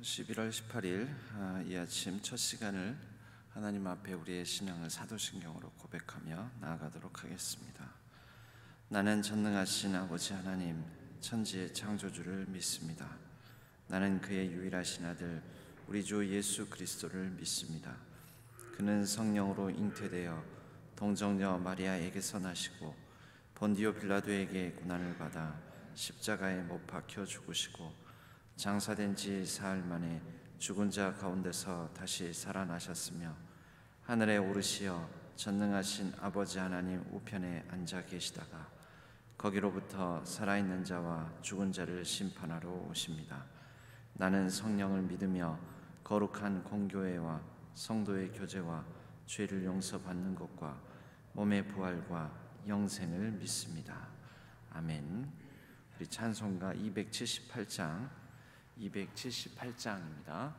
11월 18일 이 아침 첫 시간을 하나님 앞에 우리의 신앙을 사도신경으로 고백하며 나아가도록 하겠습니다. 나는 전능하신 아버지 하나님, 천지의 창조주를 믿습니다. 나는 그의 유일하신 아들 우리 주 예수 그리스도를 믿습니다. 그는 성령으로 잉태되어 동정녀 마리아에게서 나시고 본디오 빌라도에게 고난을 받아 십자가에 못 박혀 죽으시고 장사된 지 사흘 만에 죽은 자 가운데서 다시 살아나셨으며 하늘에 오르시어 전능하신 아버지 하나님 우편에 앉아 계시다가 거기로부터 살아있는 자와 죽은 자를 심판하러 오십니다. 나는 성령을 믿으며 거룩한 공교회와 성도의 교제와 죄를 용서받는 것과 몸의 부활과 영생을 믿습니다. 아멘. 우리 찬송가 278장입니다.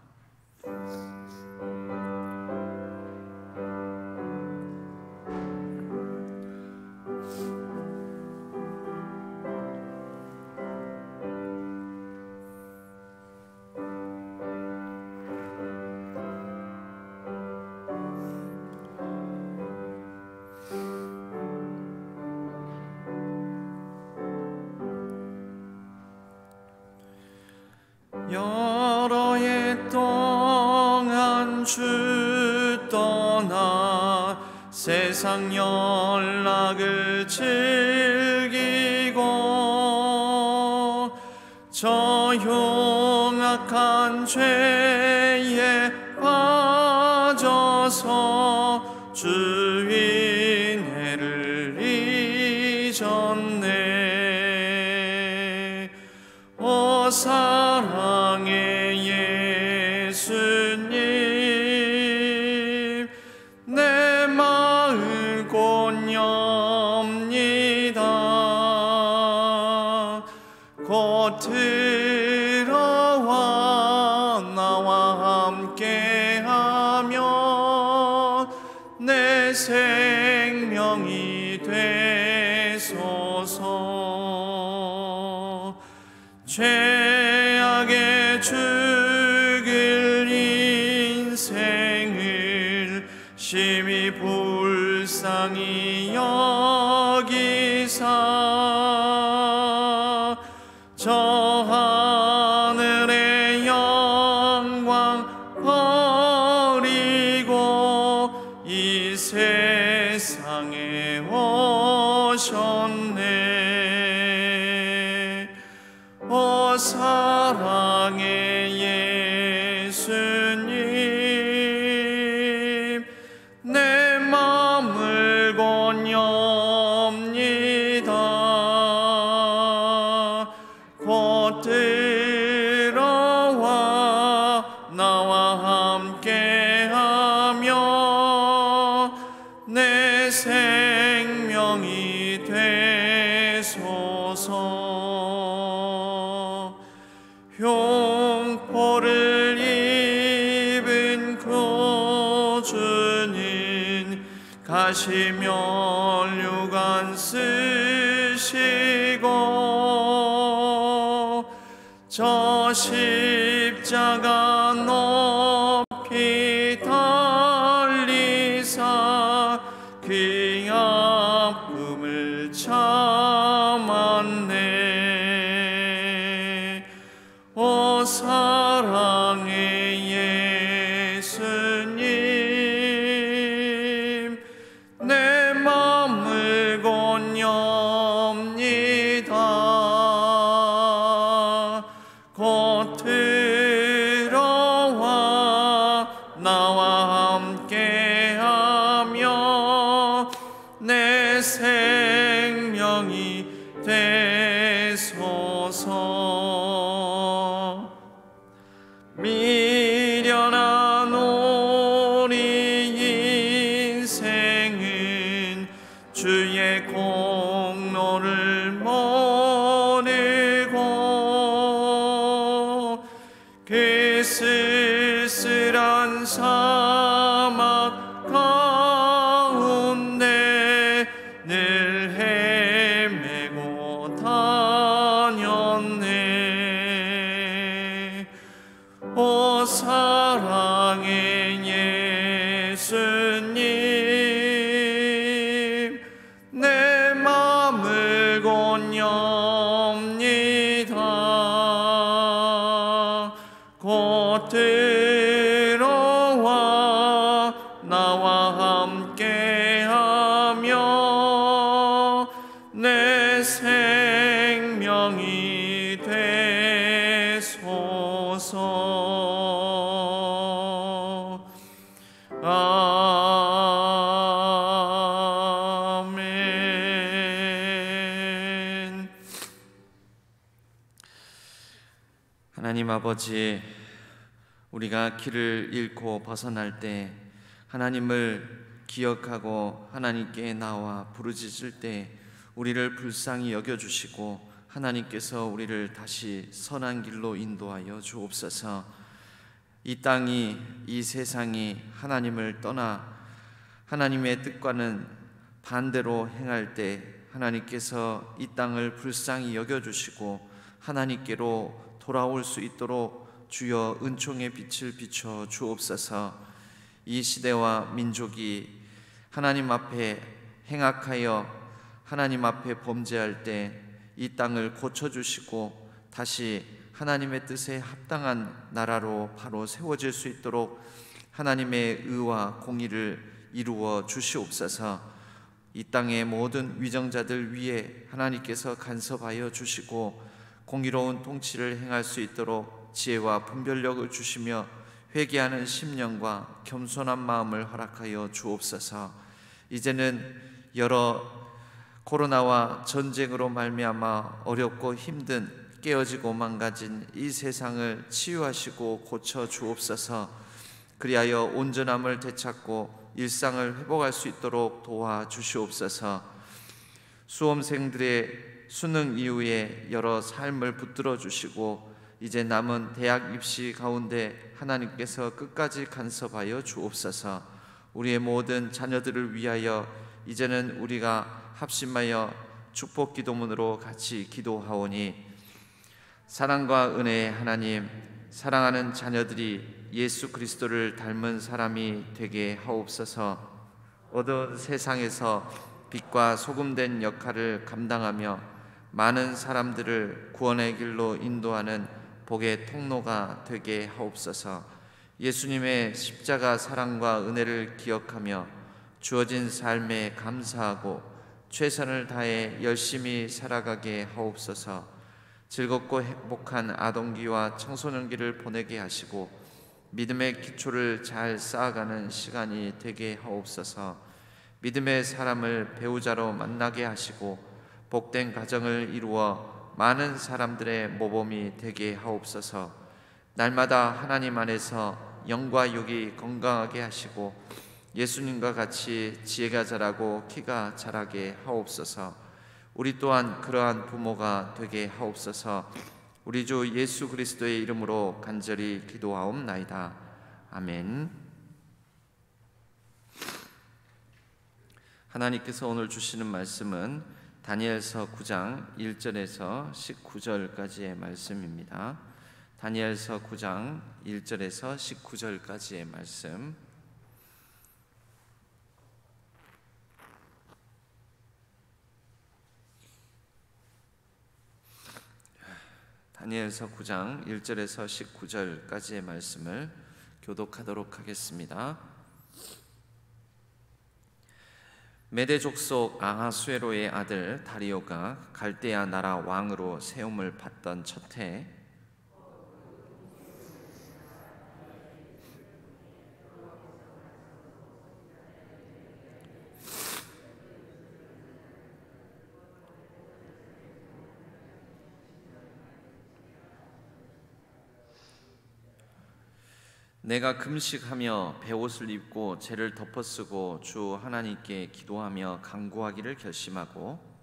여러 해 동안 주 떠나 세상 연락을 즐기고 저 흉악한 죄에 빠져서 주의 은혜를 잊었네. 오 사랑의 예수님, 내 마음 곧엽니다. 곧 들어와 나와 함께하며 내 생명이 되소서. 죄악에 죽을 인생을 심히 불쌍히 여기사 저 하늘의 영광 버리고 이 세상에 오셨네. 오 사랑의 예수님, 내 맘을 곧엽니다. 곧 들어와 나와 함께하며 내 생명이 되소서. 흉포를 입은 구주는 가시면류관 쓰시고 저 십자가 높이 달리사 그 아픔을 참았네. 오 사랑의 예수님, 내 맘을 곧엽니다. 곧 들어와 나와 함께하며 내 생명이 되소서. 미련한 우리 인생은 주의 공로를 모르고 그 쓸쓸한 사막 가운데 늘 헤매고 다녔네. 오 오 사랑의 예수님, 내 맘을 곧 엽니다. 곧 들어와 나와 함께하며 내 생명이 되소서. 아멘. 하나님 아버지, 우리가 길을 잃고 벗어날 때 하나님을 기억하고 하나님께 나와 부르짖을 때 우리를 불쌍히 여겨주시고 하나님께서 우리를 다시 선한 길로 인도하여 주옵소서. 이 땅이, 이 세상이 하나님을 떠나 하나님의 뜻과는 반대로 행할 때 하나님께서 이 땅을 불쌍히 여겨주시고 하나님께로 돌아올 수 있도록 주여 은총의 빛을 비춰 주옵소서. 이 시대와 민족이 하나님 앞에 행악하여 하나님 앞에 범죄할 때 이 땅을 고쳐주시고 다시 하나님의 뜻에 합당한 나라로 바로 세워질 수 있도록 하나님의 의와 공의를 이루어 주시옵소서. 이 땅의 모든 위정자들 위에 하나님께서 간섭하여 주시고 공의로운 통치를 행할 수 있도록 지혜와 분별력을 주시며 회개하는 심령과 겸손한 마음을 허락하여 주옵소서. 이제는 여러 코로나와 전쟁으로 말미암아 어렵고 힘든 깨어지고 망가진 이 세상을 치유하시고 고쳐 주옵소서. 그리하여 온전함을 되찾고 일상을 회복할 수 있도록 도와주시옵소서. 수험생들의 수능 이후에 여러 삶을 붙들어 주시고 이제 남은 대학 입시 가운데 하나님께서 끝까지 간섭하여 주옵소서. 우리의 모든 자녀들을 위하여 이제는 우리가 합심하여 축복 기도문으로 같이 기도하오니, 사랑과 은혜의 하나님, 사랑하는 자녀들이 예수 그리스도를 닮은 사람이 되게 하옵소서. 어두운 세상에서 빛과 소금된 역할을 감당하며 많은 사람들을 구원의 길로 인도하는 복의 통로가 되게 하옵소서. 예수님의 십자가 사랑과 은혜를 기억하며 주어진 삶에 감사하고 최선을 다해 열심히 살아가게 하옵소서. 즐겁고 행복한 아동기와 청소년기를 보내게 하시고 믿음의 기초를 잘 쌓아가는 시간이 되게 하옵소서. 믿음의 사람을 배우자로 만나게 하시고 복된 가정을 이루어 많은 사람들의 모범이 되게 하옵소서. 날마다 하나님 안에서 영과 육이 건강하게 하시고 예수님과 같이 지혜가 자라고 키가 자라게 하옵소서. 우리 또한 그러한 부모가 되게 하옵소서. 우리 주 예수 그리스도의 이름으로 간절히 기도하옵나이다. 아멘. 하나님께서 오늘 주시는 말씀은 다니엘서 9장 1절에서 19절까지의 말씀입니다. 다니엘서 9장 1절에서 19절까지의 말씀. 다니엘서 9장 1절에서 19절까지의 말씀을 교독하도록 하겠습니다. 메대 족속 아하수에로의 아들 다리오가 갈대아 나라 왕으로 세움을 받던 첫해 내가 금식하며 베옷을 입고 죄를 덮어쓰고 주 하나님께 기도하며 간구하기를 결심하고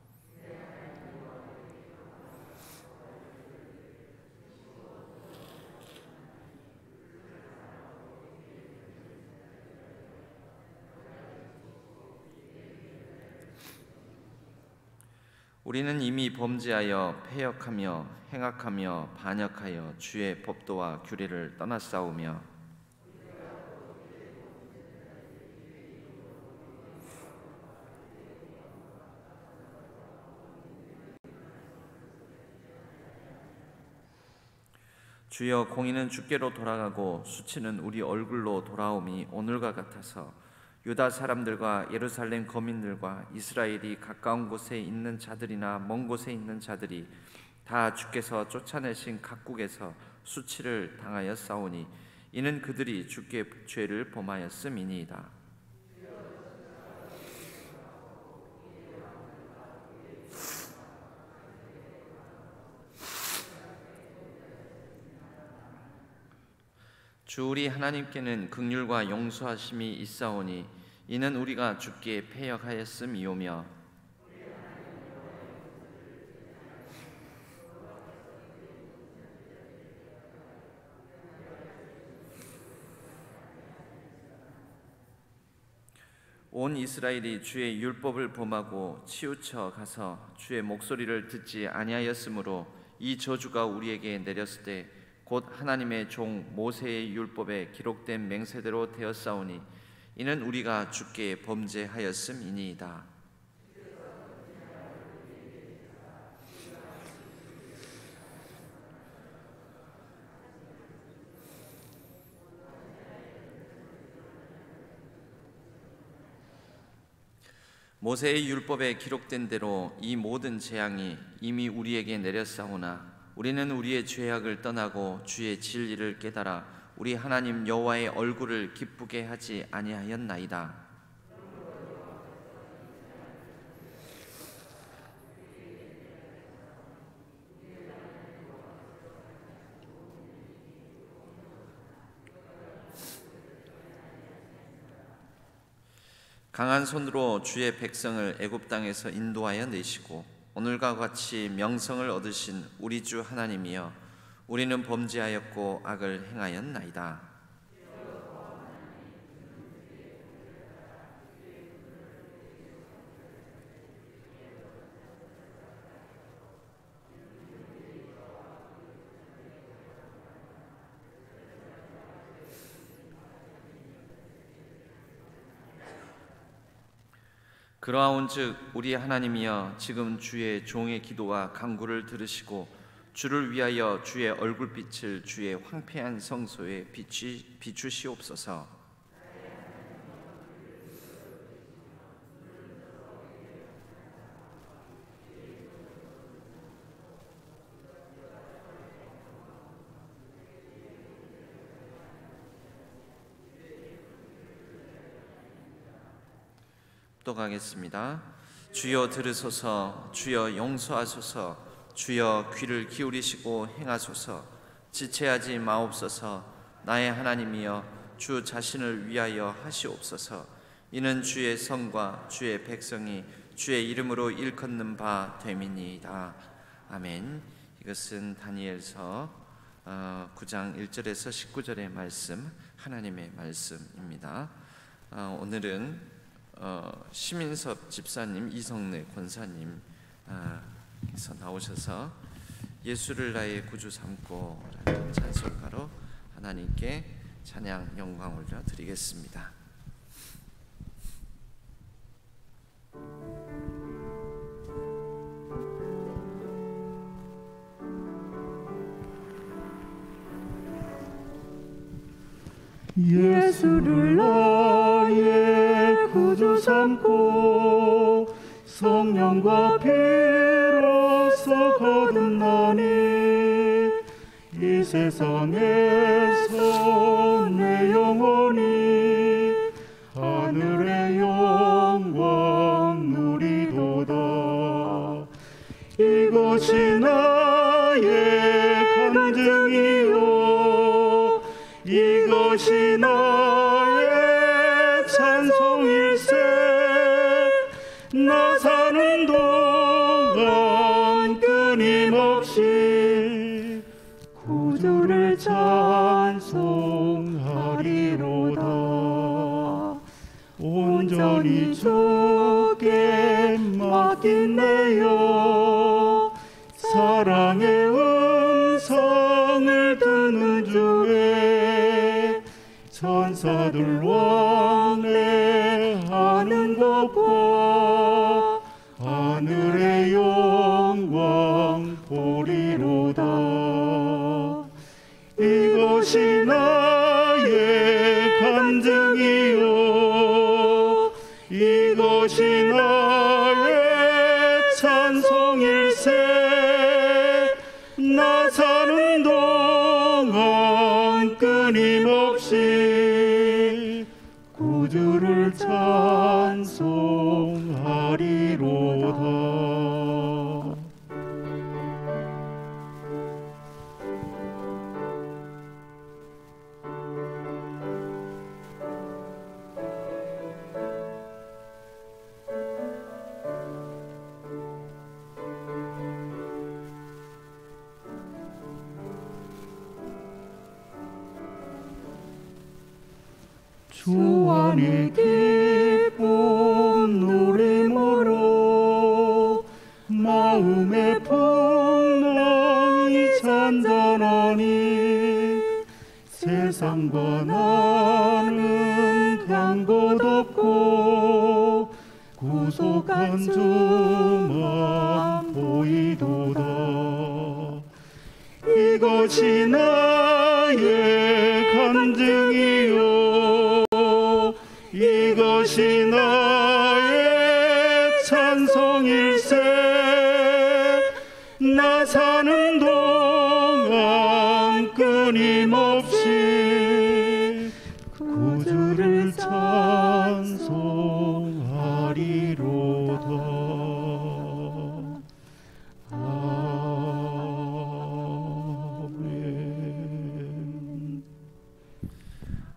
우리는 이미 범죄하여 패역하며 행악하며 반역하여 주의 법도와 규례를 떠났사오며 주여, 공의는 주께로 돌아가고 수치는 우리 얼굴로 돌아옴이 오늘과 같아서 유다 사람들과 예루살렘 거민들과 이스라엘이 가까운 곳에 있는 자들이나 먼 곳에 있는 자들이 다 주께서 쫓아내신 각국에서 수치를 당하여 싸우니 이는 그들이 주께 죄를 범하였음이니이다. 주 우리 하나님께는 긍휼과 용서하심이 있사오니 이는 우리가 주께 패역하였음이오며 온 이스라엘이 주의 율법을 범하고 치우쳐 가서 주의 목소리를 듣지 아니하였으므로 이 저주가 우리에게 내렸을 때 곧 하나님의 종 모세의 율법에 기록된 맹세대로 되었사오니 이는 우리가 주께 범죄하였음이니이다. 모세의 율법에 기록된 대로 이 모든 재앙이 이미 우리에게 내렸사오나 우리는 우리의 죄악을 떠나고 주의 진리를 깨달아 우리 하나님 여호와의 얼굴을 기쁘게 하지 아니하였나이다. 강한 손으로 주의 백성을 애굽 땅에서 인도하여 내시고 오늘과 같이 명성을 얻으신 우리 주 하나님이여, 우리는 범죄하였고 악을 행하였나이다. 그러하온즉 우리 하나님이여, 지금 주의 종의 기도와 간구를 들으시고 주를 위하여 주의 얼굴빛을 주의 황폐한 성소에 비추시옵소서. 또 가겠습니다. 주여 들으소서, 주여 용서하소서, 주여 귀를 기울이시고 행하소서. 지체하지 마옵소서. 나의 하나님이여, 주 자신을 위하여 하시옵소서. 이는 주의 성과 주의 백성이 주의 이름으로 일컫는 바 됨이니이다. 아멘. 이것은 다니엘서 9장 1절에서 19절의 말씀, 하나님의 말씀입니다. 오늘은 시민섭 집사님, 이성래 권사님 께서 나오셔서 예수를 나의 구주 삼고 라는 찬송가로 하나님께 찬양 영광 올려 드리겠습니다. 예수를 나의 구주 삼고 성령과 피로써 거듭나니 이 세상에서 내 영혼이 하늘의 영광 누리도다. 이것이 나의 간증이요, 이것이 나의 찬송일세. 나 사는 동안 끊임없이 구주를 찬송하리로다. 온전히 주께 맡긴 내 영 천사들 왕래하는 것과 하늘의 영광 보리로다. 이것이 나의 간증이요 이것이 나의 찬송일세. 나 사는 동안 끊임없이 구주를 찬송하리로다. 주 안에 기쁨 노래모로 마음의 풍랑이 잔잔하니 세상과 나는 간 곳 없고 구속한 주만 보이도다. 이것이 나의 간증이요 이것이 나의 찬송일세. 나 사는 동안 끊임없이 구주를 찬송하리로다.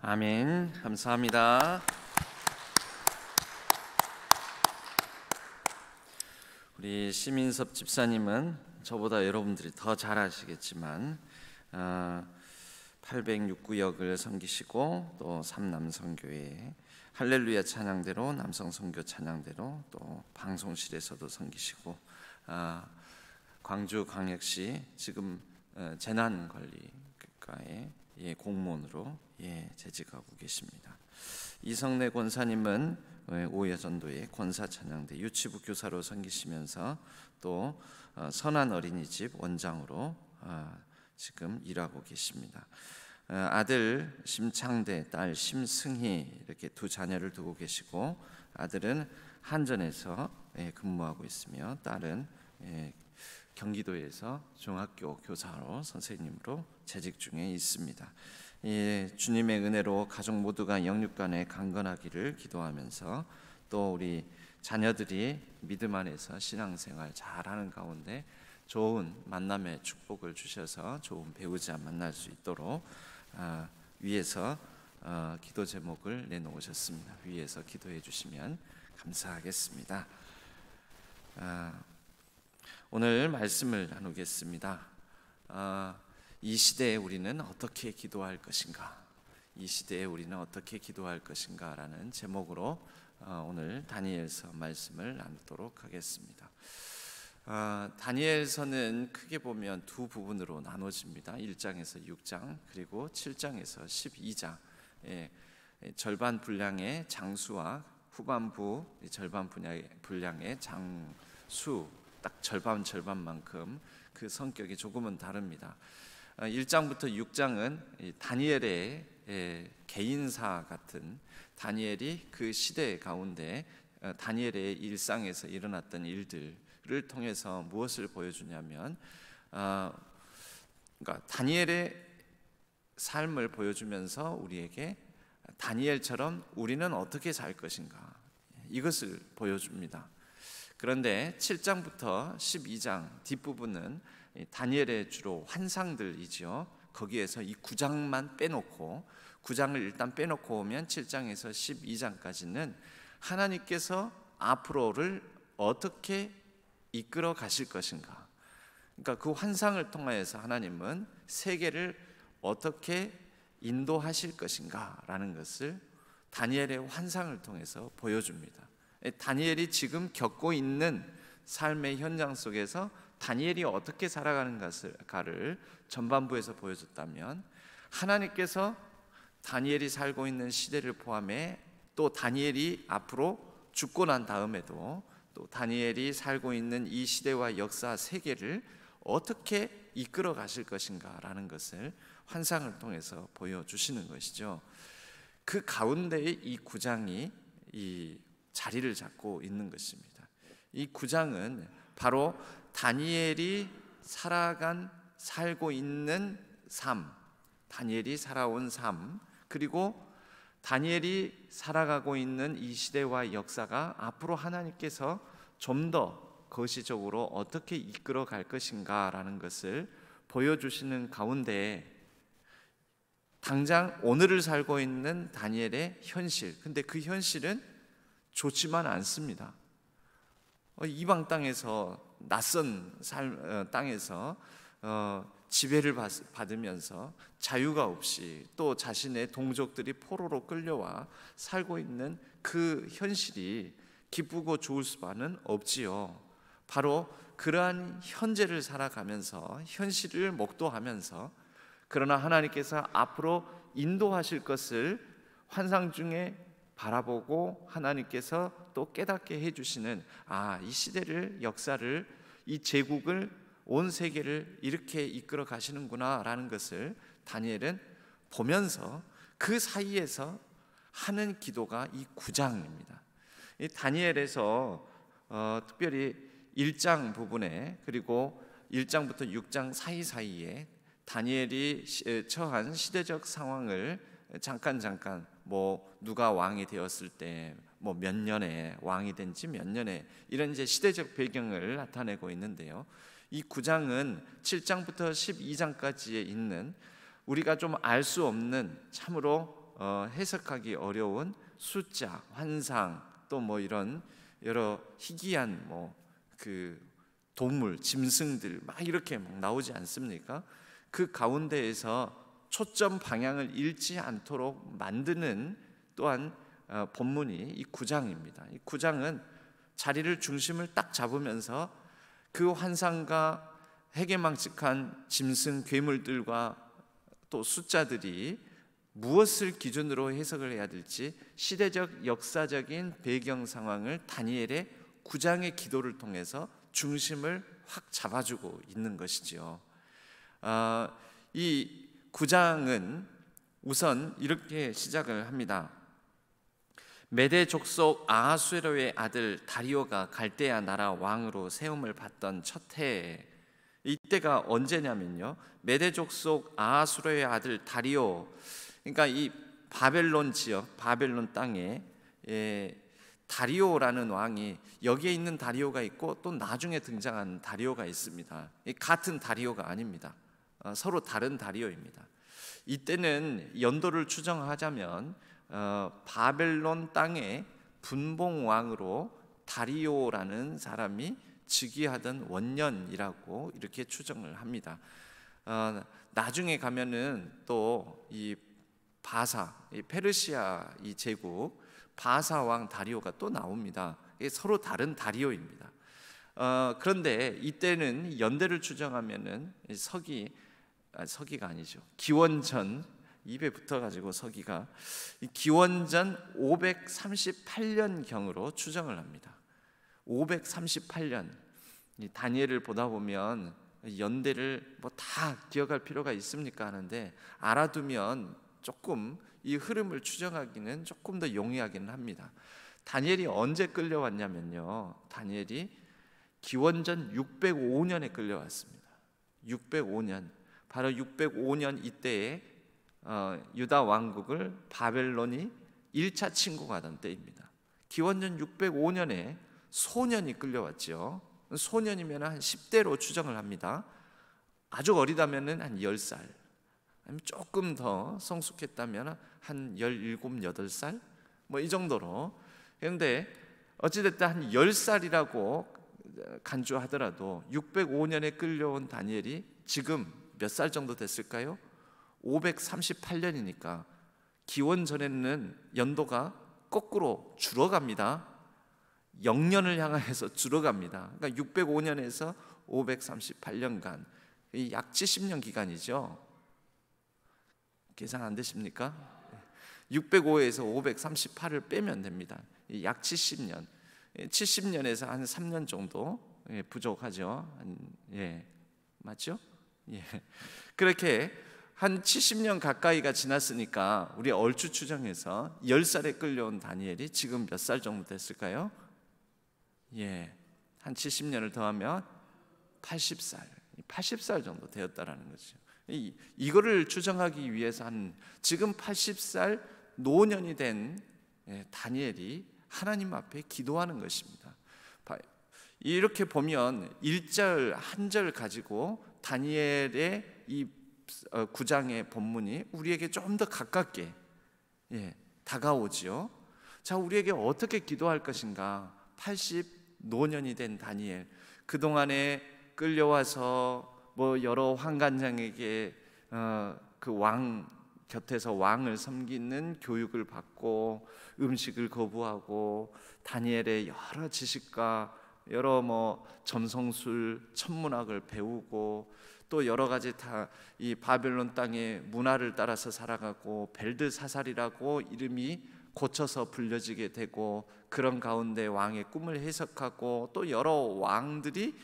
아멘. 아멘. 감사합니다. 우리 시민섭 집사님은 저보다 여러분들이 더 잘 아시겠지만 806구역을 섬기시고 또 삼남선교회 할렐루야 찬양대로 남성선교 찬양대로 또 방송실에서도 섬기시고 광주광역시 지금 재난관리과에 공무원으로 재직하고 계십니다. 이성래 권사님은 오여전도의 권사찬양대 유치부 교사로 섬기시면서 또 선한 어린이집 원장으로 지금 일하고 계십니다. 아들 심창대, 딸 심승희 이렇게 두 자녀를 두고 계시고 아들은 한전에서 근무하고 있으며 딸은 경기도에서 중학교 교사로 선생님으로 재직 중에 있습니다. 주님의 은혜로 가족 모두가 영육간에 강건하기를 기도하면서 또 우리 자녀들이 믿음 안에서 신앙생활 잘하는 가운데 좋은 만남의 축복을 주셔서 좋은 배우자 만날 수 있도록 위에서 기도 제목을 내놓으셨습니다. 위에서 기도해 주시면 감사하겠습니다. 오늘 말씀을 나누겠습니다. 이 시대에 우리는 어떻게 기도할 것인가? 이 시대에 우리는 어떻게 기도할 것인가? 라는 제목으로 오늘 다니엘서 말씀을 나누도록 하겠습니다. 다니엘서는 크게 보면 두 부분으로 나눠집니다. 1장에서 6장 그리고 7장에서 12장. 절반 분량의 장수와 후반부 절반 분량의 장수 딱 절반만큼 그 성격이 조금은 다릅니다. 1장부터 6장은 다니엘의 개인사 같은 다니엘이 그 시대 가운데 다니엘의 일상에서 일어났던 일들을 통해서 무엇을 보여주냐면 그러니까 다니엘의 삶을 보여주면서 우리에게 다니엘처럼 우리는 어떻게 살 것인가 이것을 보여줍니다. 그런데 7장부터 12장 뒷부분은 다니엘의 주로 환상들이죠. 거기에서 이 9장만 빼놓고 9장을 일단 빼놓고 오면 7장에서 12장까지는 하나님께서 앞으로를 어떻게 이끌어 가실 것인가. 그러니까 그 환상을 통하여서 하나님은 세계를 어떻게 인도하실 것인가 라는 것을 다니엘의 환상을 통해서 보여줍니다. 다니엘이 지금 겪고 있는 삶의 현장 속에서 다니엘이 어떻게 살아가는가를 전반부에서 보여줬다면 하나님께서 다니엘이 살고 있는 시대를 포함해 또 다니엘이 앞으로 죽고 난 다음에도 또 다니엘이 살고 있는 이 시대와 역사 세계를 어떻게 이끌어 가실 것인가라는 것을 환상을 통해서 보여주시는 것이죠. 그 가운데에 이 9장이 이 자리를 잡고 있는 것입니다. 이 9장은 바로 다니엘이 살고 있는 삶, 다니엘이 살아온 삶, 그리고 다니엘이 살아가고 있는 이 시대와 역사가 앞으로 하나님께서 좀 더 거시적으로 어떻게 이끌어 갈 것인가라는 것을 보여주시는 가운데 당장 오늘을 살고 있는 다니엘의 현실, 근데 그 현실은 좋지만 않습니다. 이방 땅에서 낯선 땅에서 지배를 받으면서 자유가 없이 또 자신의 동족들이 포로로 끌려와 살고 있는 그 현실이 기쁘고 좋을 수만은 없지요. 바로 그러한 현재를 살아가면서 현실을 목도하면서 그러나 하나님께서 앞으로 인도하실 것을 환상 중에 바라보고 하나님께서 또 깨닫게 해주시는 이 시대를 역사를 이 제국을 온 세계를 이렇게 이끌어 가시는구나 라는 것을 다니엘은 보면서 그 사이에서 하는 기도가 이 9장입니다. 이 다니엘에서 특별히 1장 부분에 그리고 1장부터 6장 사이사이에 다니엘이 처한 시대적 상황을 잠깐 뭐 누가 왕이 되었을 때 뭐 몇 년에 왕이 된지 몇 년에 이런 이제 시대적 배경을 나타내고 있는데요. 이 9장은 7장부터 12장까지에 있는 우리가 좀 알 수 없는 참으로 해석하기 어려운 숫자, 환상 또 뭐 이런 여러 희귀한 그 동물, 짐승들 막 이렇게 막 나오지 않습니까? 그 가운데에서 초점 방향을 잃지 않도록 만드는 또한 본문이 이 9장입니다. 이 9장은 자리를 중심을 딱 잡으면서 그 환상과 해괴망측한 짐승, 괴물들과 또 숫자들이 무엇을 기준으로 해석을 해야 될지 시대적 역사적인 배경 상황을 다니엘의 9장의 기도를 통해서 중심을 확 잡아주고 있는 것이지요. 이 9장은 우선 이렇게 시작을 합니다. 메대 족속 아하수에로의 아들 다리오가 갈대아 나라 왕으로 세움을 받던 첫 해에, 이때가 언제냐면요, 메대 족속 아하수에로의 아들 다리오, 그러니까 이 바벨론 지역, 바벨론 땅에 다리오라는 왕이, 여기에 있는 다리오가 있고 또 나중에 등장한 다리오가 있습니다. 같은 다리오가 아닙니다. 서로 다른 다리오입니다. 이때는 연도를 추정하자면 바벨론 땅의 분봉 왕으로 다리오라는 사람이 즉위하던 원년이라고 이렇게 추정을 합니다. 나중에 가면은 또 이 바사, 이 페르시아 이 제국 바사 왕 다리오가 또 나옵니다. 이게 서로 다른 다리오입니다. 그런데 이때는 연대를 추정하면은 서기가 아니죠. 기원전, 입에 붙어가지고 서기가 기원전 538년경으로 추정을 합니다. 538년. 다니엘을 보다 보면 연대를 뭐 다 기억할 필요가 있습니까 하는데, 알아두면 조금 이 흐름을 추정하기는 조금 더 용이하기는 합니다. 다니엘이 언제 끌려왔냐면요, 다니엘이 기원전 605년에 끌려왔습니다. 605년, 바로 605년 이때에 유다 왕국을 바벨론이 1차 침공하던 때입니다. 기원전 605년에 소년이 끌려왔죠. 소년이면 한 10대로 추정을 합니다. 아주 어리다면 한 10살, 아니면 조금 더 성숙했다면 한 17, 18살 뭐 이 정도로. 그런데 어찌됐든 한 10살이라고 간주하더라도 605년에 끌려온 다니엘이 지금 몇 살 정도 됐을까요? 538년이니까 기원전에는 연도가 거꾸로 줄어갑니다. 0년을 향해서 줄어갑니다. 그러니까 605년에서 538년간 약 70년 기간이죠. 계산 안 되십니까? 605에서 538을 빼면 됩니다. 약 70년. 70년에서 한 3년 정도 부족하죠. 맞죠? 그렇게 한 70년 가까이가 지났으니까 우리 얼추 추정해서 10살에 끌려온 다니엘이 지금 몇 살 정도 됐을까요? 한 70년을 더하면 80살 정도 되었다라는 거죠. 이거를 추정하기 위해서 지금 80살 노년이 된 다니엘이 하나님 앞에 기도하는 것입니다. 이렇게 보면 1절 한 절 가지고 다니엘의 이 9장의 본문이 우리에게 좀 더 가깝게 다가오지요. 자, 우리에게 어떻게 기도할 것인가? 80노년이 된 다니엘, 그동안에 끌려와서 여러 환관장에게 그 왕 곁에서 왕을 섬기는 교육을 받고 음식을 거부하고 다니엘의 여러 지식과 여러 점성술, 천문학을 배우고 또 여러 가지 다 이 바벨론 땅의 문화를 따라서 살아가고 벨드사살이라고 이름이 고쳐서 불려지게 되고, 그런 가운데 왕의 꿈을 해석하고 또 여러 왕들이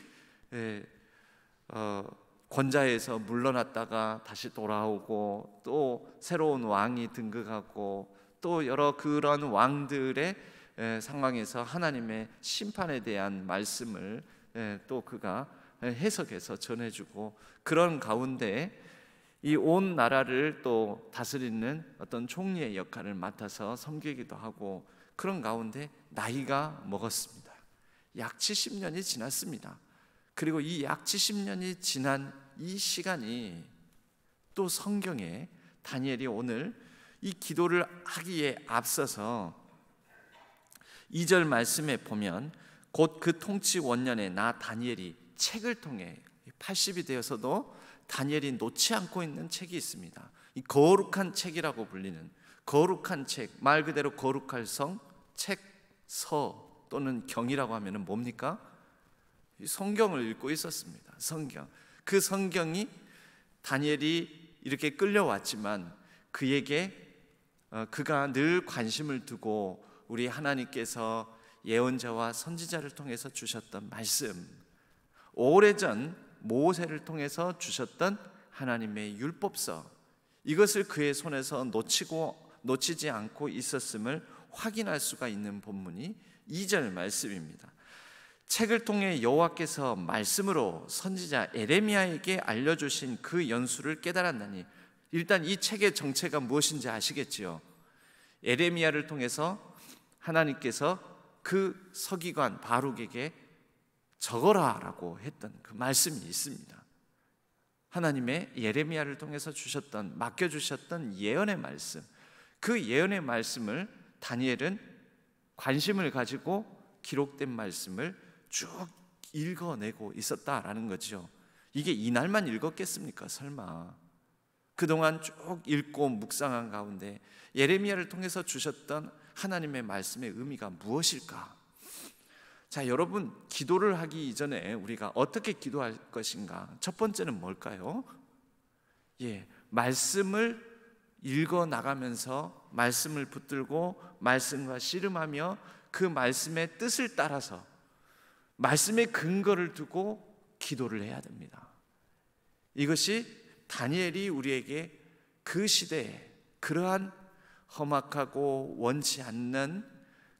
권좌에서 물러났다가 다시 돌아오고 또 새로운 왕이 등극하고 또 여러 그런 왕들의 상황에서 하나님의 심판에 대한 말씀을 또 그가 해석해서 전해주고, 그런 가운데 이 온 나라를 또 다스리는 어떤 총리의 역할을 맡아서 섬기기도 하고, 그런 가운데 나이가 먹었습니다. 약 70년이 지났습니다. 그리고 이 약 70년이 지난 이 시간이 또 성경에 다니엘이 오늘 이 기도를 하기에 앞서서 2절 말씀에 보면 곧 그 통치 원년에 나 다니엘이 책을 통해 80이 되어서도 다니엘이 놓지 않고 있는 책이 있습니다. 이 거룩한 책이라고 불리는 거룩한 책, 말 그대로 거룩할 성, 책, 서 또는 경이라고 하면 뭡니까? 성경을 읽고 있었습니다. 성경. 그 성경이 다니엘이 이렇게 끌려왔지만 그에게 그가 늘 관심을 두고 우리 하나님께서 예언자와 선지자를 통해서 주셨던 말씀, 오래전 모세를 통해서 주셨던 하나님의 율법서, 이것을 그의 손에서 놓치지 않고 있었음을 확인할 수가 있는 본문이 2절 말씀입니다. 책을 통해 여호와께서 말씀으로 선지자 에레미야에게 알려주신 그 연수를 깨달았나니, 일단 이 책의 정체가 무엇인지 아시겠지요? 에레미야를 통해서 하나님께서 그 서기관 바룩에게 적어라라고 했던 그 말씀이 있습니다. 하나님의 예레미야를 통해서 주셨던, 맡겨주셨던 예언의 말씀, 그 예언의 말씀을 다니엘은 관심을 가지고 기록된 말씀을 쭉 읽어내고 있었다라는 거죠. 이게 이날만 읽었겠습니까? 설마. 그동안 쭉 읽고 묵상한 가운데 예레미야를 통해서 주셨던 하나님의 말씀의 의미가 무엇일까? 자, 여러분, 기도를 하기 이전에 우리가 어떻게 기도할 것인가? 첫 번째는 뭘까요? 말씀을 읽어 나가면서 말씀을 붙들고 말씀과 씨름하며 그 말씀의 뜻을 따라서 말씀의 근거를 두고 기도를 해야 됩니다. 이것이 다니엘이 우리에게 그 시대에 그러한 험악하고 원치 않는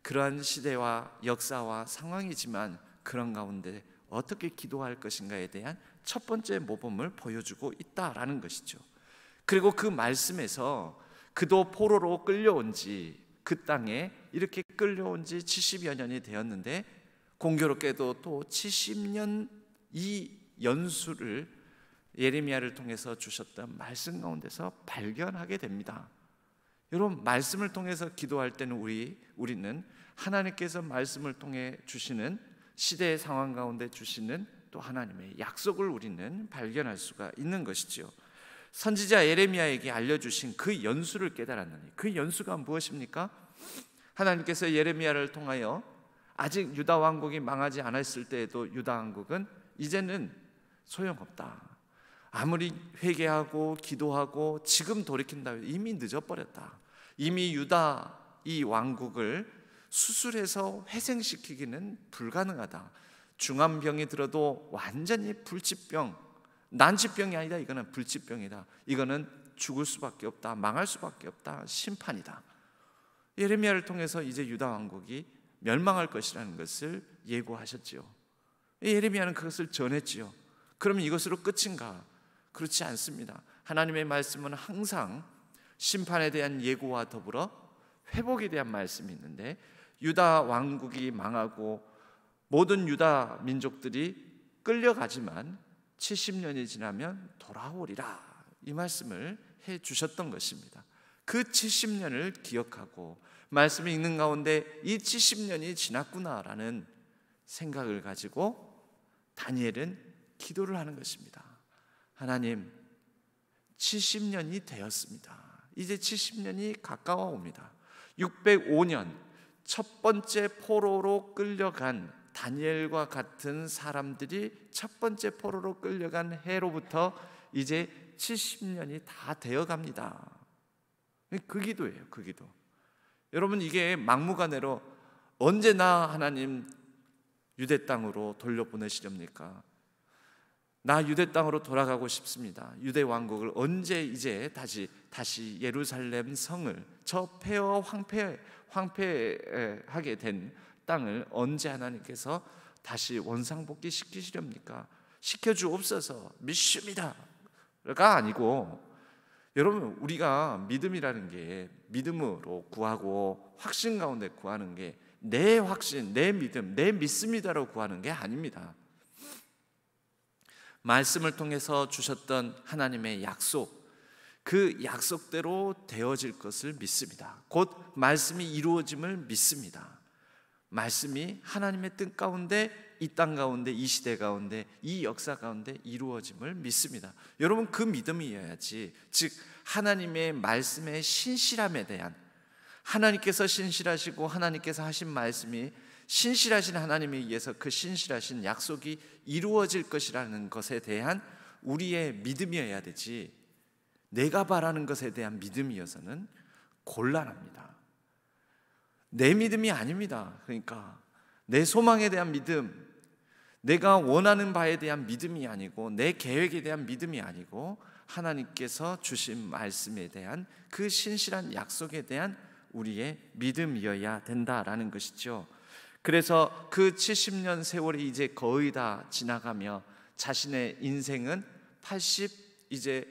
그러한 시대와 역사와 상황이지만 그런 가운데 어떻게 기도할 것인가에 대한 첫 번째 모범을 보여주고 있다라는 것이죠. 그리고 그 말씀에서 그도 포로로 끌려온 지, 그 땅에 이렇게 끌려온 지 70여 년이 되었는데 공교롭게도 또 70년 이 연수를 예레미야를 통해서 주셨던 말씀 가운데서 발견하게 됩니다. 여러분, 말씀을 통해서 기도할 때는 우리는 하나님께서 말씀을 통해 주시는 시대의 상황 가운데 주시는 또 하나님의 약속을 우리는 발견할 수가 있는 것이지요. 선지자 예레미야에게 알려주신 그 연수를 깨달았느니, 그 연수가 무엇입니까? 하나님께서 예레미야를 통하여 아직 유다 왕국이 망하지 않았을 때에도 유다 왕국은 이제는 소용없다. 아무리 회개하고 기도하고 지금 돌이킨다 해도 이미 늦어버렸다. 이미 유다 이 왕국을 수술해서 회생시키기는 불가능하다. 중환병이 들어도 완전히 불치병, 난치병이 아니다. 이거는 불치병이다. 이거는 죽을 수밖에 없다. 망할 수밖에 없다. 심판이다. 예레미야를 통해서 이제 유다 왕국이 멸망할 것이라는 것을 예고하셨지요. 예레미야는 그것을 전했지요. 그러면 이것으로 끝인가? 그렇지 않습니다. 하나님의 말씀은 항상 심판에 대한 예고와 더불어 회복에 대한 말씀이 있는데, 유다 왕국이 망하고 모든 유다 민족들이 끌려가지만 70년이 지나면 돌아오리라, 이 말씀을 해 주셨던 것입니다. 그 70년을 기억하고 말씀이 있는 가운데 이 70년이 지났구나라는 생각을 가지고 다니엘은 기도를 하는 것입니다. 하나님, 70년이 되었습니다. 이제 70년이 가까워 옵니다. 605년 첫 번째 포로로 끌려간 다니엘과 같은 사람들이 첫 번째 포로로 끌려간 해로부터 이제 70년이 다 되어 갑니다. 그 기도예요, 그 기도. 여러분, 이게 막무가내로 언제나 하나님 유대 땅으로 돌려보내시렵니까? 나 유대 땅으로 돌아가고 싶습니다. 유대 왕국을 언제 이제 다시 예루살렘 성을, 저 폐허 황폐하게 된 땅을 언제 하나님께서 다시 원상복귀 시키시렵니까? 시켜주옵소서, 믿습니다가 아니고, 여러분, 우리가 믿음이라는 게 믿음으로 구하고 확신 가운데 구하는 게 내 확신, 내 믿음, 내 믿습니다로 구하는 게 아닙니다. 말씀을 통해서 주셨던 하나님의 약속, 그 약속대로 되어질 것을 믿습니다. 곧 말씀이 이루어짐을 믿습니다. 말씀이 하나님의 뜻 가운데, 이 땅 가운데, 이 시대 가운데, 이 역사 가운데 이루어짐을 믿습니다. 여러분, 그 믿음이어야지, 즉 하나님의 말씀의 신실함에 대한, 하나님께서 신실하시고 하나님께서 하신 말씀이 신실하신 하나님에 의해서 그 신실하신 약속이 이루어질 것이라는 것에 대한 우리의 믿음이어야 되지, 내가 바라는 것에 대한 믿음이어서는 곤란합니다. 내 믿음이 아닙니다. 그러니까 내 소망에 대한 믿음, 내가 원하는 바에 대한 믿음이 아니고, 내 계획에 대한 믿음이 아니고, 하나님께서 주신 말씀에 대한 그 신실한 약속에 대한 우리의 믿음이어야 된다라는 것이죠. 그래서 그 70년 세월이 이제 거의 다 지나가며 자신의 인생은 80 이제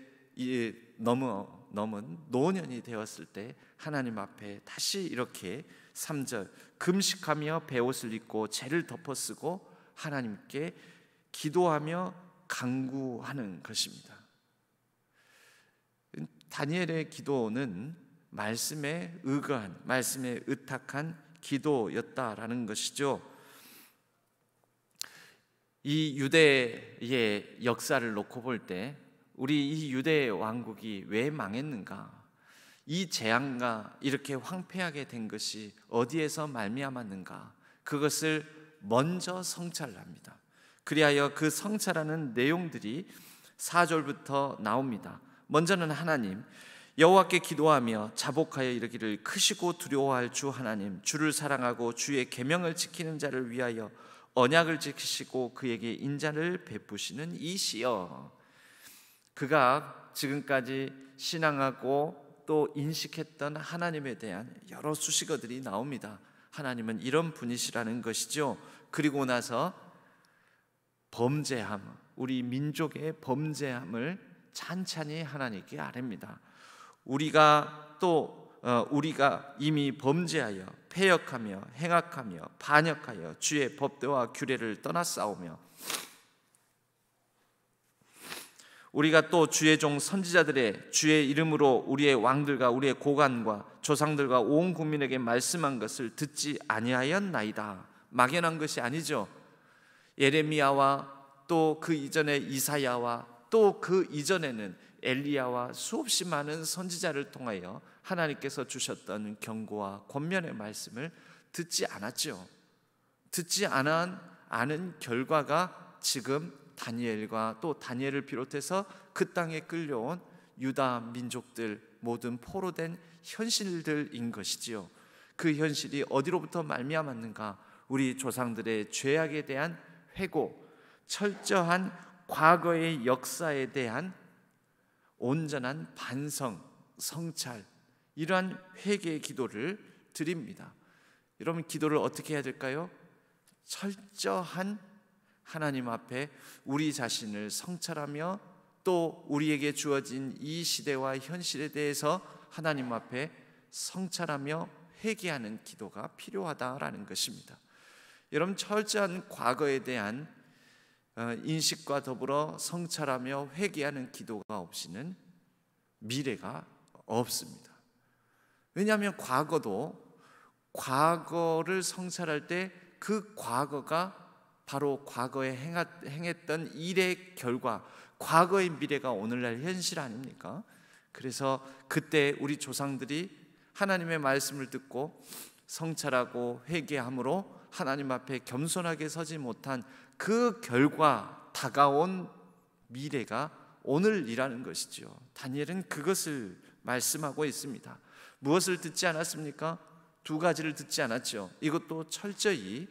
넘은 노년이 되었을 때 하나님 앞에 다시 이렇게 3절 금식하며 베옷을 입고 죄를 덮어쓰고 하나님께 기도하며 간구하는 것입니다. 다니엘의 기도는 말씀에 의거한, 말씀에 의탁한 기도였다라는 것이죠. 이 유대의 역사를 놓고 볼 때 우리 이 유대 왕국이 왜 망했는가? 이 재앙과 이렇게 황폐하게 된 것이 어디에서 말미암았는가? 그것을 먼저 성찰합니다. 그리하여 그 성찰하는 내용들이 4절부터 나옵니다. 먼저는 하나님, 여호와께 기도하며 자복하여 이르기를, 크시고 두려워할 주 하나님, 주를 사랑하고 주의 계명을 지키는 자를 위하여 언약을 지키시고 그에게 인자를 베푸시는 이시여. 그가 지금까지 신앙하고 또 인식했던 하나님에 대한 여러 수식어들이 나옵니다. 하나님은 이런 분이시라는 것이죠. 그리고 나서 범죄함, 우리 민족의 범죄함을 찬찬히 하나님께 아뢰입니다. 우리가 이미 범죄하여 패역하며 행악하며 반역하여 주의 법도와 규례를 떠나싸우며, 우리가 또 주의 종 선지자들의 주의 이름으로 우리의 왕들과 우리의 고관과 조상들과 온 국민에게 말씀한 것을 듣지 아니하였나이다. 막연한 것이 아니죠. 예레미야와 또 그 이전에 이사야와 또 그 이전에는 엘리야와 수없이 많은 선지자를 통하여 하나님께서 주셨던 경고와 권면의 말씀을 듣지 않았죠. 듣지 않은 결과가 지금 다니엘과 또 다니엘을 비롯해서 그 땅에 끌려온 유다 민족들, 모든 포로된 현실들인 것이지요. 그 현실이 어디로부터 말미암았는가? 우리 조상들의 죄악에 대한 회고, 철저한 과거의 역사에 대한 온전한 반성, 성찰, 이러한 회개의 기도를 드립니다. 여러분, 기도를 어떻게 해야 될까요? 철저한 하나님 앞에 우리 자신을 성찰하며 또 우리에게 주어진 이 시대와 현실에 대해서 하나님 앞에 성찰하며 회개하는 기도가 필요하다라는 것입니다. 여러분, 철저한 과거에 대한 인식과 더불어 성찰하며 회개하는 기도가 없이는 미래가 없습니다. 왜냐하면 과거를 성찰할 때 그 과거가 바로 과거에 행했던 일의 결과, 과거의 미래가 오늘날 현실 아닙니까? 그래서 그때 우리 조상들이 하나님의 말씀을 듣고 성찰하고 회개함으로 하나님 앞에 겸손하게 서지 못한 그 결과 다가온 미래가 오늘이라는 것이죠. 다니엘은 그것을 말씀하고 있습니다. 무엇을 듣지 않았습니까? 두 가지를 듣지 않았죠. 이것도 철저히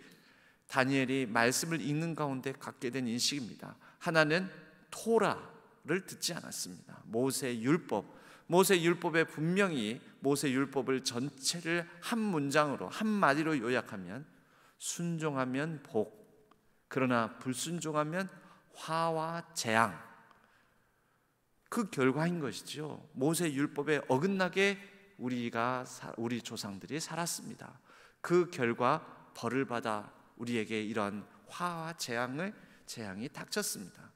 다니엘이 말씀을 읽는 가운데 갖게 된 인식입니다. 하나는 토라를 듣지 않았습니다. 모세의 율법에 분명히 모세 율법을 전체를 한 문장으로, 한 마디로 요약하면 순종하면 복, 그러나 불순종하면 화와 재앙, 그 결과인 것이죠. 모세 율법에 어긋나게 우리 조상들이 살았습니다. 그 결과 벌을 받아 우리에게 이런 화와 재앙이 닥쳤습니다.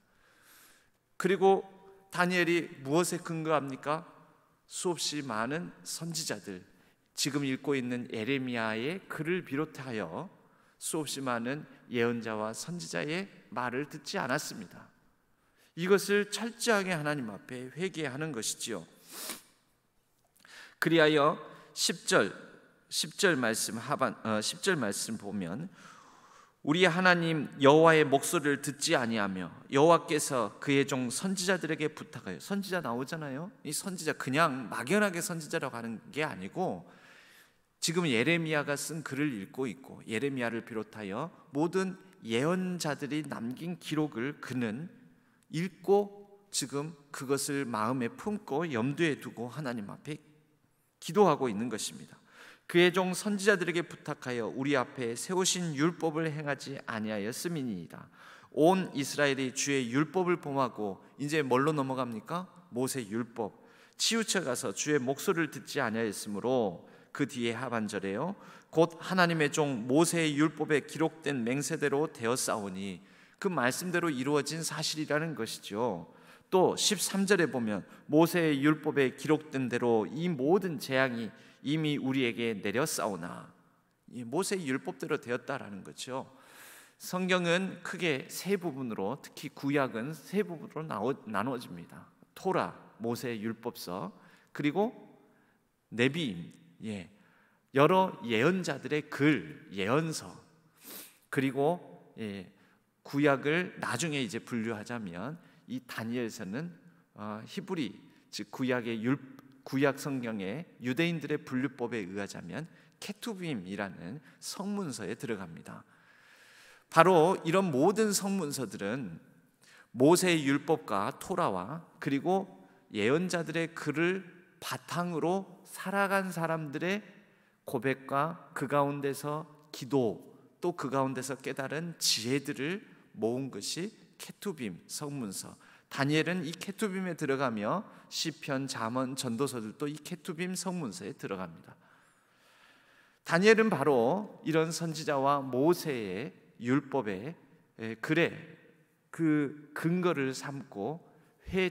그리고 다니엘이 무엇에 근거합니까? 수없이 많은 선지자들, 지금 읽고 있는 예레미야의 글을 비롯하여 수없이 많은 예언자와 선지자의 말을 듣지 않았습니다. 이것을 철저하게 하나님 앞에 회개하는 것이지요. 그리하여 10절 말씀 보면 우리 하나님 여호와의 목소리를 듣지 아니하며 여호와께서 그의 종 선지자들에게 부탁하여, 선지자 나오잖아요. 이 선지자 그냥 막연하게 선지자라고 하는 게 아니고 지금 예레미야가 쓴 글을 읽고 있고 예레미야를 비롯하여 모든 예언자들이 남긴 기록을 그는 읽고 지금 그것을 마음에 품고 염두에 두고 하나님 앞에 기도하고 있는 것입니다. 그의 종 선지자들에게 부탁하여 우리 앞에 세우신 율법을 행하지 아니하였음이니이다. 온 이스라엘이 주의 율법을 범하고 이제 뭘로 넘어갑니까? 모세 율법. 치우쳐 가서 주의 목소리를 듣지 아니하였으므로 그 뒤에 하반절에요. 곧 하나님의 종 모세의 율법에 기록된 맹세대로 되었사오니, 그 말씀대로 이루어진 사실이라는 것이죠. 또 13절에 보면 모세의 율법에 기록된 대로 이 모든 재앙이 이미 우리에게 내렸사오나, 모세의 율법대로 되었다라는 거죠. 성경은 크게 세 부분으로, 특히 구약은 세 부분으로 나눠집니다. 토라, 모세의 율법서, 그리고 네비임, 여러 예언자들의 글, 예언서, 그리고 구약을 나중에 이제 분류하자면 이 다니엘서는 히브리, 즉 구약 성경의 유대인들의 분류법에 의하자면 케투빔이라는 성문서에 들어갑니다. 바로 이런 모든 성문서들은 모세의 율법과 토라와 그리고 예언자들의 글을 바탕으로 살아간 사람들의 고백과 그 가운데서 기도, 또 그 가운데서 깨달은 지혜들을 모은 것이 케투빔 성문서. 다니엘은 이 케투빔에 들어가며 시편, 잠언, 전도서들도 이 케투빔 성문서에 들어갑니다. 다니엘은 바로 이런 선지자와 모세의 율법의 글에 그 근거를 삼고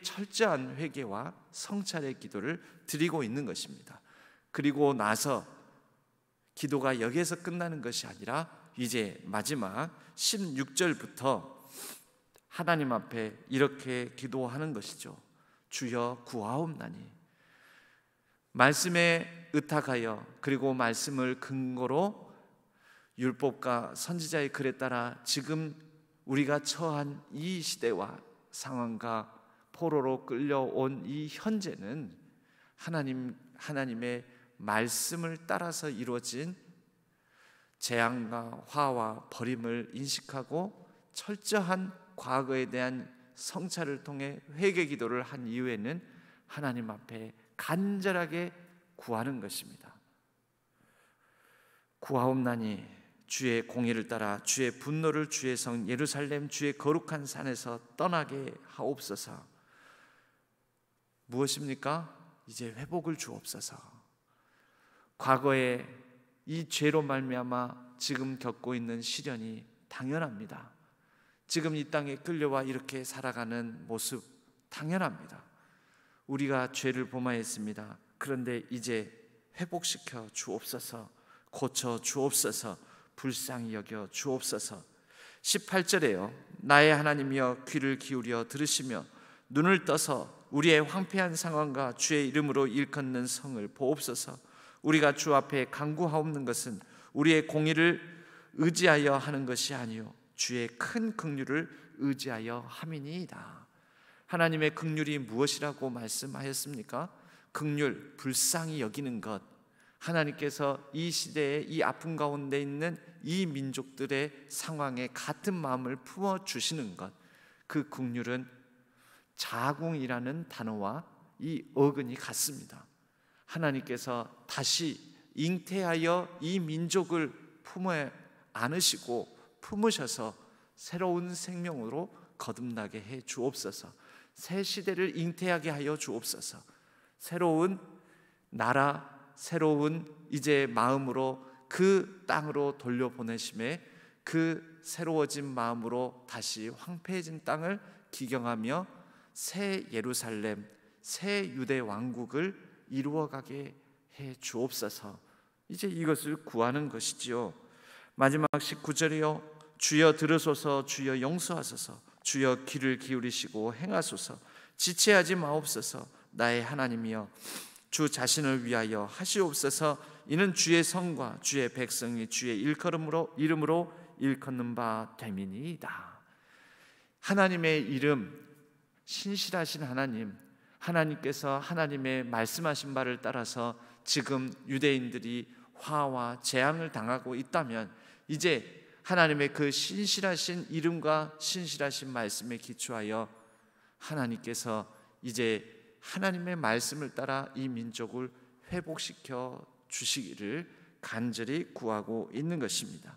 철저한 회개와 성찰의 기도를 드리고 있는 것입니다. 그리고 나서 기도가 여기에서 끝나는 것이 아니라 이제 마지막 16절부터 하나님 앞에 이렇게 기도하는 것이죠. 주여 구하옵나니. 말씀에 의탁하여 그리고 말씀을 근거로 율법과 선지자의 글에 따라 지금 우리가 처한 이 시대와 상황과 포로로 끌려온 이 현재는 하나님의 말씀을 따라서 이루어진 재앙과 화와 버림을 인식하고 철저한 과거에 대한 성찰을 통해 회개 기도를 한 이후에는 하나님 앞에 간절하게 구하는 것입니다. 구하옵나니 주의 공의를 따라 주의 분노를 주의 성 예루살렘 주의 거룩한 산에서 떠나게 하옵소서. 무엇입니까? 이제 회복을 주옵소서. 과거에 이 죄로 말미암아 지금 겪고 있는 시련이 당연합니다. 지금 이 땅에 끌려와 이렇게 살아가는 모습 당연합니다. 우리가 죄를 범하였습니다. 그런데 이제 회복시켜 주옵소서. 고쳐 주옵소서. 불쌍히 여겨 주옵소서. 18절에요. 나의 하나님이여 귀를 기울여 들으시며 눈을 떠서 우리의 황폐한 상황과 주의 이름으로 일컫는 성을 보옵소서. 우리가 주 앞에 간구하옵는 것은 우리의 공의를 의지하여 하는 것이 아니요 주의 큰 긍휼을 의지하여 함이니이다. 하나님의 긍휼이 무엇이라고 말씀하였습니까? 긍휼, 불쌍히 여기는 것. 하나님께서 이 시대에 이 아픔 가운데 있는 이 민족들의 상황에 같은 마음을 품어주시는 것. 그 긍휼은 자궁이라는 단어와 이 어근이 같습니다. 하나님께서 다시 잉태하여 이 민족을 품에 안으시고 품으셔서 새로운 생명으로 거듭나게 해 주옵소서. 새 시대를 잉태하게 하여 주옵소서. 새로운 나라, 새로운 이제 마음으로 그 땅으로 돌려보내심에 그 새로워진 마음으로 다시 황폐해진 땅을 기경하며 새 예루살렘, 새 유대 왕국을 이루어가게 해 주옵소서. 이제 이것을 구하는 것이지요. 마지막 19절이요. 주여 들으소서. 주여 용서하소서. 주여 귀를 기울이시고 행하소서. 지체하지 마옵소서. 나의 하나님이여 주 자신을 위하여 하시옵소서. 이는 주의 성과 주의 백성이 주의 이름으로 일컫는 바 됨이니이다. 하나님의 이름, 신실하신 하나님, 하나님께서 하나님의 말씀하신 바를 따라서 지금 유대인들이 화와 재앙을 당하고 있다면 이제 하나님의 그 신실하신 이름과 신실하신 말씀에 기초하여 하나님께서 이제 하나님의 말씀을 따라 이 민족을 회복시켜 주시기를 간절히 구하고 있는 것입니다.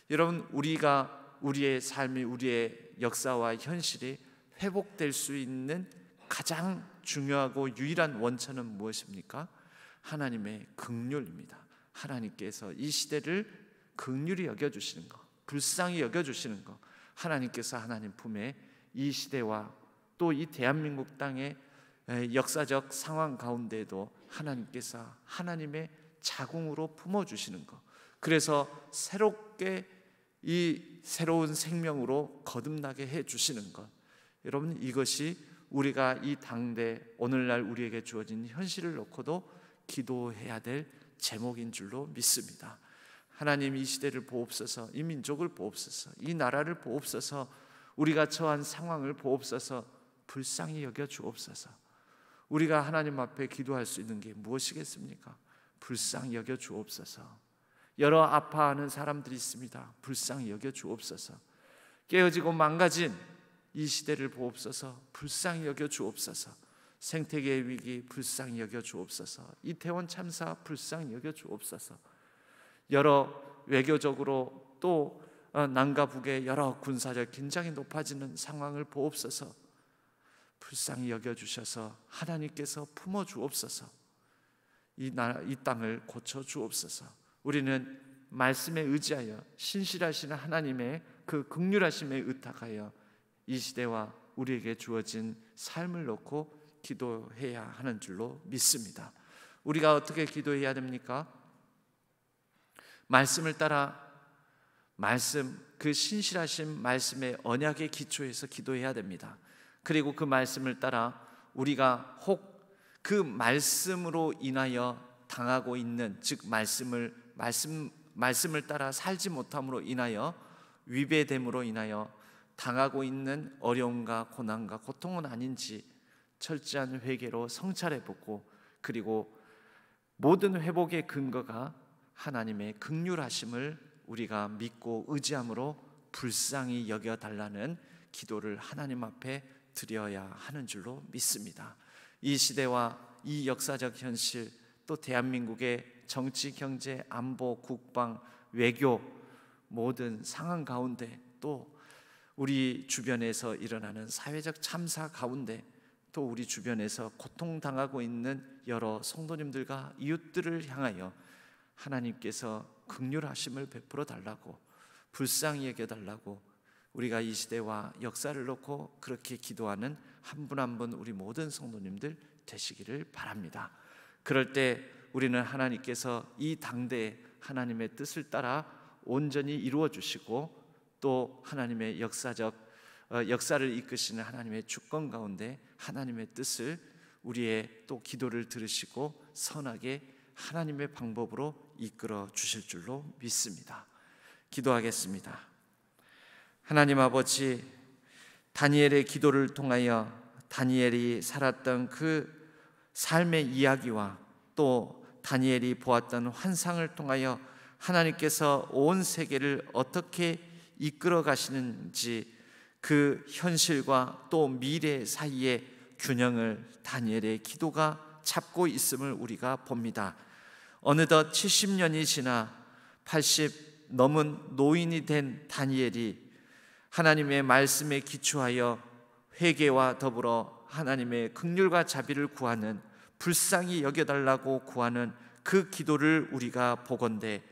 여러분, 우리의 삶이, 우리의 역사와 현실이 회복될 수 있는 가장 중요하고 유일한 원천은 무엇입니까? 하나님의 긍휼입니다. 하나님께서 이 시대를 긍휼히 여겨주시는 것, 불쌍히 여겨주시는 것, 하나님께서 하나님 품에 이 시대와 또 이 대한민국 땅의 역사적 상황 가운데에도 하나님께서 하나님의 자궁으로 품어주시는 것, 그래서 새롭게 이 새로운 생명으로 거듭나게 해주시는 것, 여러분, 이것이 우리가 이 당대 오늘날 우리에게 주어진 현실을 놓고도 기도해야 될 제목인 줄로 믿습니다. 하나님, 이 시대를 보옵소서. 이 민족을 보옵소서. 이 나라를 보옵소서. 우리가 처한 상황을 보옵소서. 불쌍히 여겨 주옵소서. 우리가 하나님 앞에 기도할 수 있는 게 무엇이겠습니까? 불쌍히 여겨 주옵소서. 여러 아파하는 사람들이 있습니다. 불쌍히 여겨 주옵소서. 깨어지고 망가진 이 시대를 보옵소서. 불쌍히 여겨 주옵소서. 생태계의 위기 불쌍히 여겨 주옵소서. 이태원 참사 불쌍히 여겨 주옵소서. 여러 외교적으로 또 남과 북의 여러 군사적 긴장이 높아지는 상황을 보옵소서. 불쌍히 여겨 주셔서 하나님께서 품어 주옵소서. 이 땅을 고쳐 주옵소서. 우리는 말씀에 의지하여 신실하신 하나님의 그 긍휼하심에 의탁하여 이 시대와 우리에게 주어진 삶을 놓고 기도해야 하는 줄로 믿습니다. 우리가 어떻게 기도해야 됩니까? 말씀을 따라 그 신실하신 말씀의 언약의 기초에서 기도해야 됩니다. 그리고 그 말씀을 따라 우리가 혹 그 말씀으로 인하여 당하고 있는, 즉 말씀을 따라 살지 못함으로 인하여 위배됨으로 인하여 당하고 있는 어려움과 고난과 고통은 아닌지 철저한 회개로 성찰해 보고 그리고 모든 회복의 근거가 하나님의 긍휼하심을 우리가 믿고 의지함으로 불쌍히 여겨달라는 기도를 하나님 앞에 드려야 하는 줄로 믿습니다. 이 시대와 이 역사적 현실, 또 대한민국의 정치, 경제, 안보, 국방, 외교 모든 상황 가운데, 또 우리 주변에서 일어나는 사회적 참사 가운데, 또 우리 주변에서 고통당하고 있는 여러 성도님들과 이웃들을 향하여 하나님께서 긍휼하심을 베풀어 달라고, 불쌍히 여겨달라고 우리가 이 시대와 역사를 놓고 그렇게 기도하는 한 분 한 분 우리 모든 성도님들 되시기를 바랍니다. 그럴 때 우리는 하나님께서 이 당대에 하나님의 뜻을 따라 온전히 이루어 주시고, 또 하나님의 역사를 이끄시는 하나님의 주권 가운데 하나님의 뜻을, 우리의 또 기도를 들으시고 선하게 하나님의 방법으로 이끌어 주실 줄로 믿습니다. 기도하겠습니다. 하나님 아버지, 다니엘의 기도를 통하여 다니엘이 살았던 그 삶의 이야기와 또 다니엘이 보았던 환상을 통하여 하나님께서 온 세계를 어떻게 이끌어 가시는지, 그 현실과 또 미래 사이의 균형을 다니엘의 기도가 잡고 있음을 우리가 봅니다. 어느덧 70년이 지나 80 넘은 노인이 된 다니엘이 하나님의 말씀에 기초하여 회개와 더불어 하나님의 긍휼과 자비를 구하는, 불쌍히 여겨달라고 구하는 그 기도를 우리가 보건대,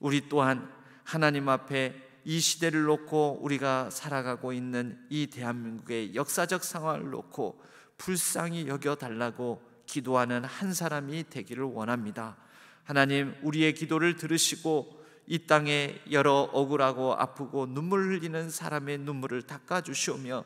우리 또한 하나님 앞에 이 시대를 놓고 우리가 살아가고 있는 이 대한민국의 역사적 상황을 놓고 불쌍히 여겨달라고 기도하는 한 사람이 되기를 원합니다. 하나님, 우리의 기도를 들으시고 이 땅에 여러 억울하고 아프고 눈물 흘리는 사람의 눈물을 닦아주시오며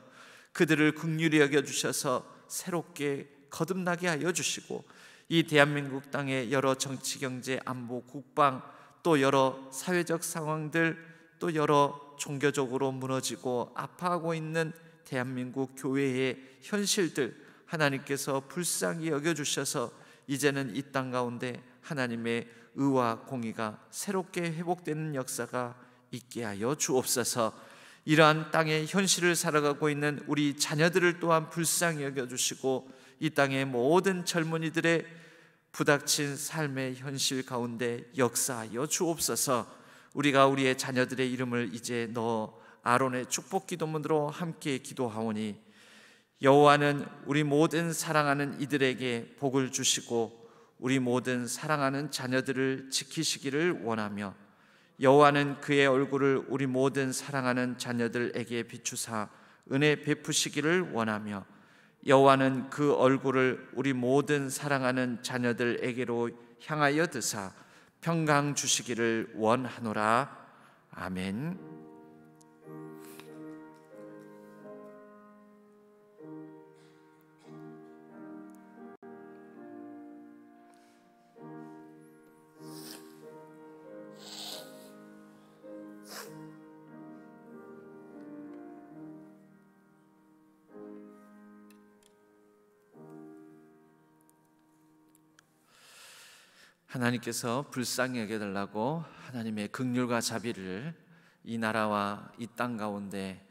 그들을 긍휼히 여겨주셔서 새롭게 거듭나게 하여 주시고, 이 대한민국 땅의 여러 정치, 경제, 안보, 국방, 또 여러 사회적 상황들, 또 여러 종교적으로 무너지고 아파하고 있는 대한민국 교회의 현실들 하나님께서 불쌍히 여겨주셔서 이제는 이 땅 가운데 하나님의 의와 공의가 새롭게 회복되는 역사가 있게 하여 주옵소서. 이러한 땅의 현실을 살아가고 있는 우리 자녀들을 또한 불쌍히 여겨주시고, 이 땅의 모든 젊은이들의 부닥친 삶의 현실 가운데 역사하여 주옵소서. 우리가 우리의 자녀들의 이름을 이제 너 아론의 축복 기도문으로 함께 기도하오니, 여호와는 우리 모든 사랑하는 이들에게 복을 주시고 우리 모든 사랑하는 자녀들을 지키시기를 원하며, 여호와는 그의 얼굴을 우리 모든 사랑하는 자녀들에게 비추사 은혜 베푸시기를 원하며, 여호와는 그 얼굴을 우리 모든 사랑하는 자녀들에게로 향하여 드사 평강 주시기를 원하노라. 아멘. 하나님께서 불쌍히 여겨달라고 하나님의 긍휼과 자비를 이 나라와 이 땅 가운데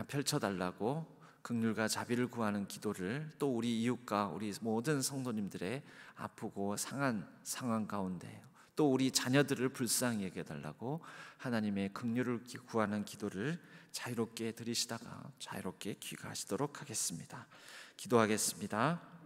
펼쳐달라고 긍휼과 자비를 구하는 기도를, 또 우리 이웃과 우리 모든 성도님들의 아프고 상한 상황 가운데, 또 우리 자녀들을 불쌍히 여겨달라고 하나님의 긍휼을 구하는 기도를 자유롭게 드리시다가 자유롭게 귀가하시도록 하겠습니다. 기도하겠습니다.